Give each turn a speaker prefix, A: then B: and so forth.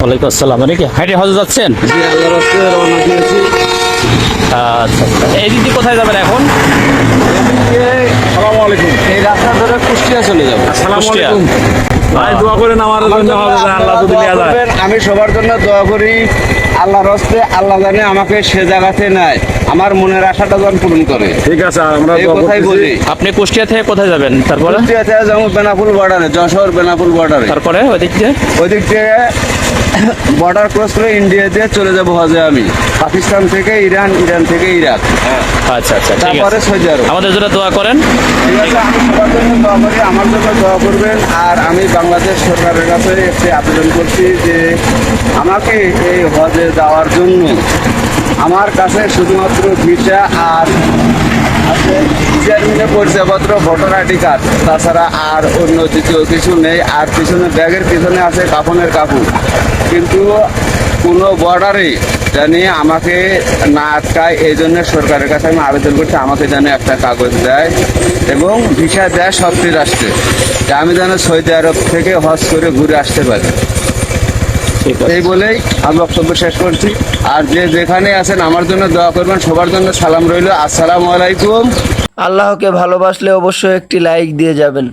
A: ওয়ালাইকুম আসসালাম। কি হাইটে হজে যাচ্ছেন?
B: জি, আল্লাহর রাস্তায় রওনা দিয়েছি।
A: আচ্ছা আচ্ছা। এই দিদি কোথায় যাবেন এখন?
B: আসসালামু আলাইকুম।
C: এই রাস্তা ধরে কুষ্টিয়া চলে যাবো।
B: আসসালামু
A: কুষ্টিয়া।
B: আলাইকুম। ভাই দোয়া করেন আমার জন্য হবে যে আল্লাহ যদি
C: দোয়া
B: দেয়া যায়।
C: করবেন, আমি সবার জন্য দোয়া করি। আল্লাহর হস্তে আল্লাহ জানে আমাকে সে জায়গাতে নেয়, আমার মনের আশাটা যেন পূরণ করে।
B: ঠিক আছে, আমরা
C: এই
B: দোয়া
C: কথাই
B: করতেছি।
C: বলি।
A: আপনি কুষ্টিয়া থেকে কোথায় যাবেন? তারপরে
C: কুষ্টিয়া থেকে যাবো বেনাপুল বর্ডারে, যশোর বেনাপুল বর্ডারে।
A: তারপরে ওই দিক দিয়ে
C: ওই দিক থেকে বর্ডার ক্রস করে ইন্ডিয়া দিয়ে চলে যাবো হজে আমি। পাকিস্তান থেকে ইরান, ইরান থেকে ইরাক,
A: আচ্ছা আচ্ছা, ঠিক
C: তারপরে
A: আছে।
C: সৌদি আরব।
A: আমাদের জন্য দোয়া করেন।
C: ঠিক আছে, আমি সবার জন্য দোয়া করি, আমার জন্য দোয়া করবেন। আর আমি বাংলাদেশ সরকারের কাছে একটি আবেদন করছি যে আমাকে এই হজে যাওয়ার জন্য আমার কাছে শুধুমাত্র ভিসা আর আছে চেয়ারম্যানের পরিচয়পত্র, ভোটার আইডি কার্ড, তাছাড়া আর অন্য দ্বিতীয় কিছু নেই। আর পিছনে ব্যাগের পিছনে আছে কাফনের কাপড়। কিন্তু কোনো বর্ডারে জানি আমাকে না আটকায়, এই জন্য সরকারের কাছে আমি আবেদন করছি আমাকে যেন একটা কাগজ দেয় এবং ভিসা দেয় সবটি রাষ্ট্রে, যে আমি যেন সৌদি আরব থেকে হজ করে ঘুরে আসতে পারি।
A: ঠিক আছে।
C: এই বলেই আমি বক্তব্য শেষ করছি। আর যে যেখানে আছেন আমার জন্য দোয়া করবেন, সবার জন্য সালাম রইল। আসসালামু আলাইকুম।
D: আল্লাহকে ভালোবাসলে অবশ্যই একটি লাইক দিয়ে যাবেন।